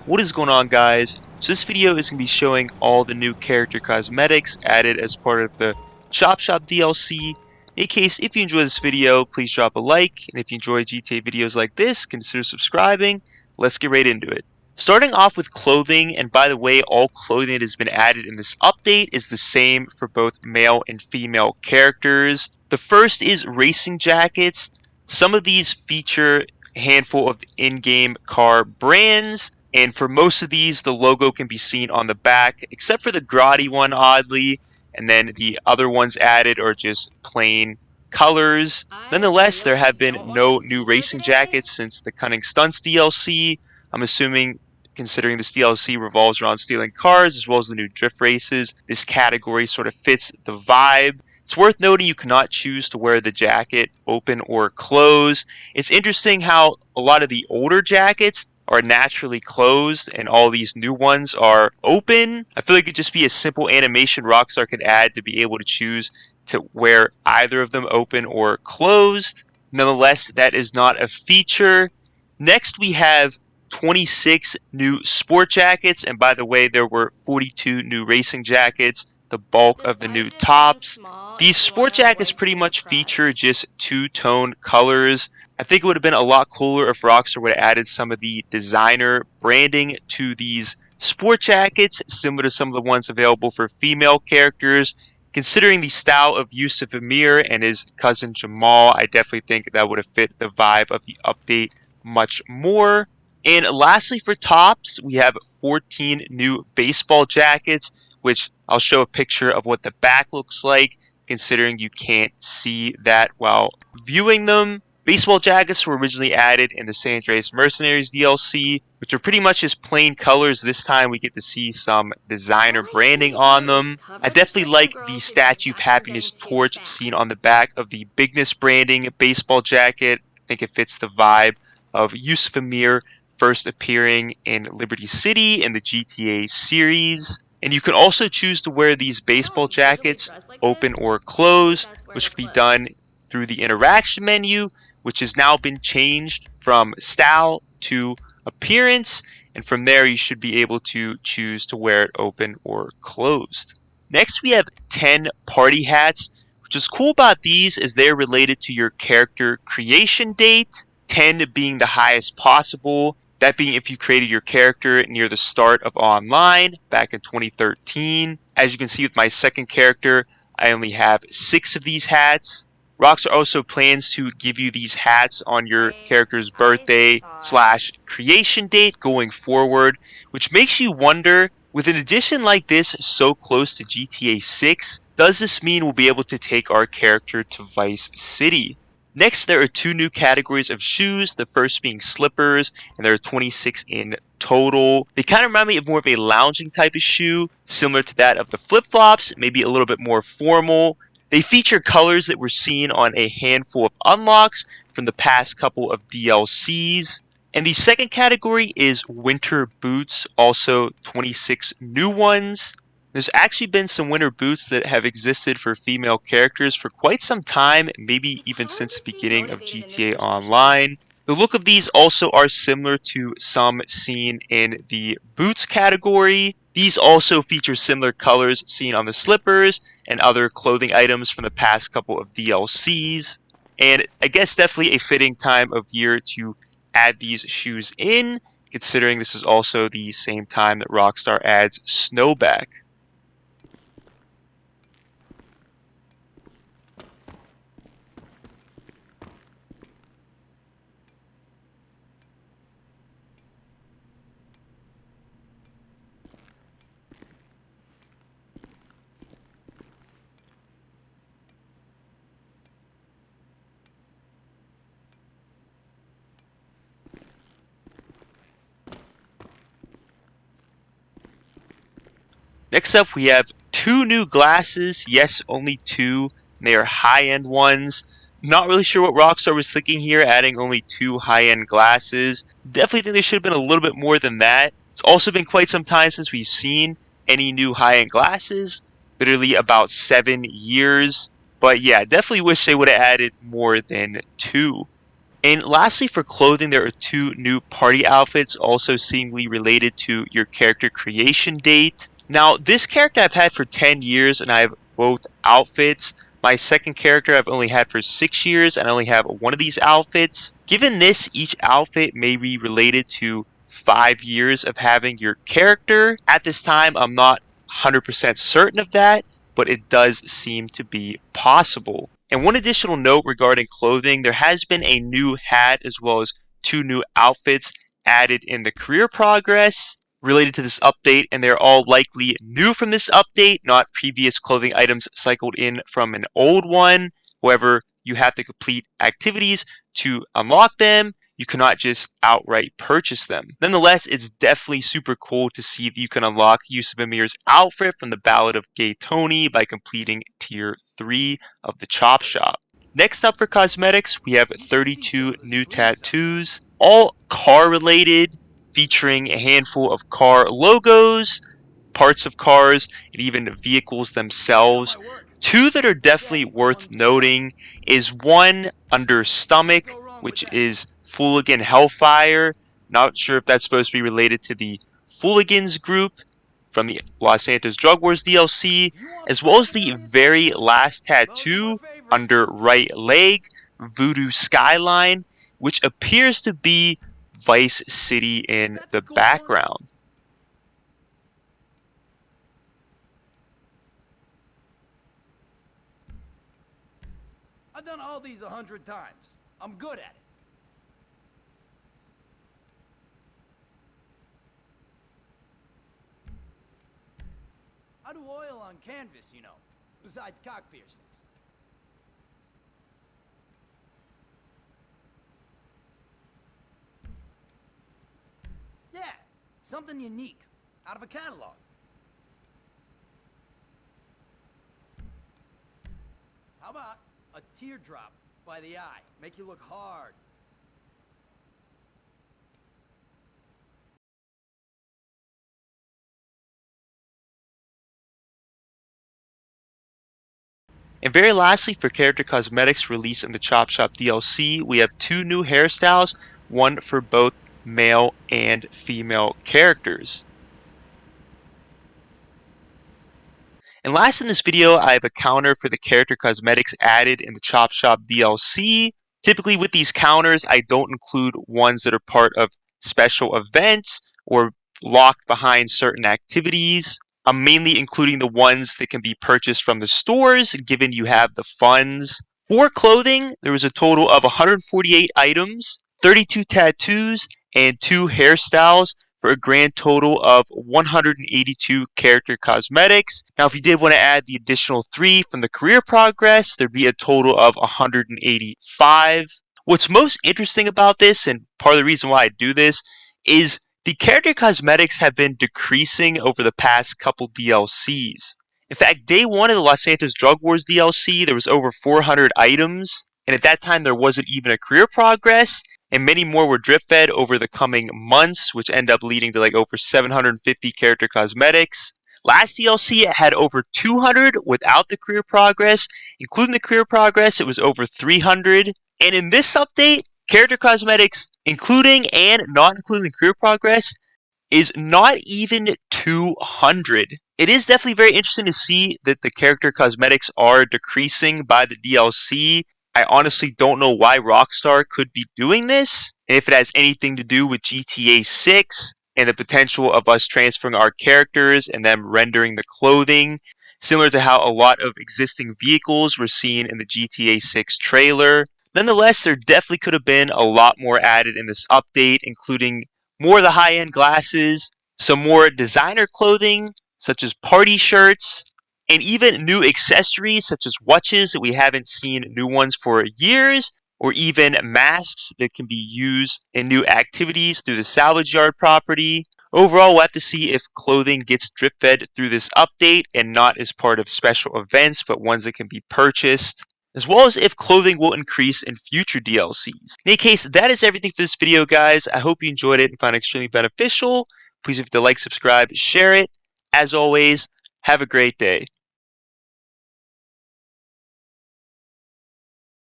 What is going on, guys? So this video is going to be showing all the new character cosmetics added as part of the Chop Shop DLC. In case if you enjoy this video, please drop a like, and if you enjoy GTA videos like this, consider subscribing. Let's get right into it. Starting off with clothing, and by the way, all clothing that has been added in this update is the same for both male and female characters. The first is racing jackets. Some of these feature a handful of in-game car brands, and for most of these the logo can be seen on the back, except for the Grotti one, oddly, and then the other ones added are just plain colors. I Nonetheless, there really have been don't want to no be new here racing today. jackets since the Cunning Stunts DLC. I'm assuming, considering this DLC revolves around stealing cars as well as the new drift races, this category sort of fits the vibe. It's worth noting you cannot choose to wear the jacket open or close. It's interesting how a lot of the older jackets are naturally closed and all these new ones are open. I feel like it'd just be a simple animation Rockstar could add to be able to choose to wear either of them open or closed. Nonetheless, that is not a feature. Next, we have 26 new sport jackets, and by the way, there were 42 new racing jackets, the bulk The of the size new is kind of tops. small These if you want sport to jackets avoid pretty being much feature depressed. just two-tone colors. I think it would have been a lot cooler if Rockstar would have added some of the designer branding to these sport jackets, similar to some of the ones available for female characters. Considering the style of Yusuf Amir and his cousin Jamal, I definitely think that would have fit the vibe of the update much more. And lastly, for tops, we have 14 new baseball jackets, which I'll show a picture of what the back looks like, considering you can't see that while viewing them. Baseball jackets were originally added in the San Andreas Mercenaries DLC, which are pretty much just plain colors. This time we get to see some designer All I seem branding to on do is them. I cover the definitely shit some like the girls who get Statue of obsessed with Happiness getting too torch fat. seen on the back of the Bigness branding baseball jacket. I think it fits the vibe of Yusuf Amir first appearing in Liberty City in the GTA series. And you can also choose to wear these I baseball don't usually jackets dress like this, open or even if closed, that's where which the can be clothes. done through the interaction menu, which has now been changed from style to appearance. And from there, you should be able to choose to wear it open or closed. Next, we have 10 party hats. Which is cool about these is they're related to your character creation date, 10 being the highest possible. That being if you created your character near the start of online back in 2013. As you can see with my second character, I only have 6 of these hats. Rockstar also plans to give you these hats on your character's I birthday thought slash creation date going forward, which makes you wonder, with an addition like this so close to GTA 6, does this mean we'll be able to take our character to Vice City? Next, there are 2 new categories of shoes, the first being slippers, and there are 26 in total. They kind of remind me of more of a lounging type of shoe, similar to that of the flip-flops, maybe a little bit more formal. They feature colors that were seen on a handful of unlocks from the past couple of DLCs. And the second category is winter boots, also 26 new ones. There's actually been some winter boots that have existed for female characters for quite some time, maybe it's even hard since to the stay beginning of motivated in this GTA reception. Online. The look of these also are similar to some seen in the boots category. These also feature similar colors seen on the slippers and other clothing items from the past couple of DLCs. And I guess definitely a fitting time of year to add these shoes in, considering this is also the same time that Rockstar adds Snowback. Next up, we have 2 new glasses. Yes, only 2. They are high-end ones. Not really sure what Rockstar was thinking here, adding only 2 high-end glasses. Definitely think they should have been a little bit more than that. It's also been quite some time since we've seen any new high-end glasses. Literally about 7 years. But yeah, definitely wish they would have added more than 2. And lastly, for clothing, there are 2 new party outfits, also seemingly related to your character creation date. Now, this character I've had for 10 years, and I have both outfits. My second character I've only had for 6 years, and I only have one of these outfits. Given this, each outfit may be related to 5 years of having your character. At this time, I'm not 100% certain of that, but it does seem to be possible. And one additional note regarding clothing, there has been a new hat as well as 2 new outfits added in the career progress related to this update, and they're all likely new from this update, not previous clothing items cycled in from an old one. However, you have to complete activities to unlock them. You cannot just outright purchase them. Nonetheless, it's definitely super cool to see that you can unlock Yusuf Amir's outfit from the Ballad of Gay Tony by completing Tier 3 of the Chop Shop. Next up for cosmetics, we have 32 new tattoos, all car related, featuring a handful of car logos, parts of cars, and even vehicles themselves. 2 that are definitely worth noting is one under stomach, which is Fooligan Hellfire. Not sure if that's supposed to be related to the Fooligans group from the Los Santos Drug Wars DLC, as well as the very last tattoo under right leg, Voodoo Skyline, which appears to be Vice City in the background. I've done all these 100 times. I'm good at it. I do oil on canvas, you know, besides cock piercings. Yeah, something unique, out of a catalog. How about a teardrop by the eye? Make you look hard. And very lastly, for character cosmetics released in the Chop Shop DLC, we have 2 new hairstyles, one for both male and female characters. And last in this video, I have a counter for the character cosmetics added in the Chop Shop DLC. Typically with these counters, I don't include ones that are part of special events or locked behind certain activities. I'm mainly including the ones that can be purchased from the stores, given you have the funds. For clothing, there was a total of 148 items, 32 tattoos, and 2 hairstyles, for a grand total of 182 character cosmetics. Now, if you did want to add the additional 3 from the career progress, there'd be a total of 185. What's most interesting about this, and part of the reason why I do this, is the character cosmetics have been decreasing over the past couple DLCs. In fact, day 1 of the Los Santos Drug Wars DLC, there was over 400 items, and at that time there wasn't even a career progress, and many more were drip fed over the coming months, which end up leading to like over 750 character cosmetics. Last DLC it had over 200 without the career progress. Including the career progress, it was over 300. And in this update, character cosmetics, including and not including career progress, is not even 200. It is definitely very interesting to see that the character cosmetics are decreasing by the DLC. I honestly don't know why Rockstar could be doing this, and if it has anything to do with GTA 6 and the potential of us transferring our characters and them rendering the clothing, similar to how a lot of existing vehicles were seen in the GTA 6 trailer. Nonetheless, there definitely could have been a lot more added in this update, including more of the high-end glasses, some more designer clothing, such as party shirts, and even new accessories such as watches that we haven't seen new ones for years, or even masks that can be used in new activities through the salvage yard property. Overall, we'll have to see if clothing gets drip fed through this update and not as part of special events, but ones that can be purchased, as well as if clothing will increase in future DLCs. In any case, that is everything for this video, guys. I hope you enjoyed it and found it extremely beneficial. Please, if you like, subscribe, share it. As always, have a great day.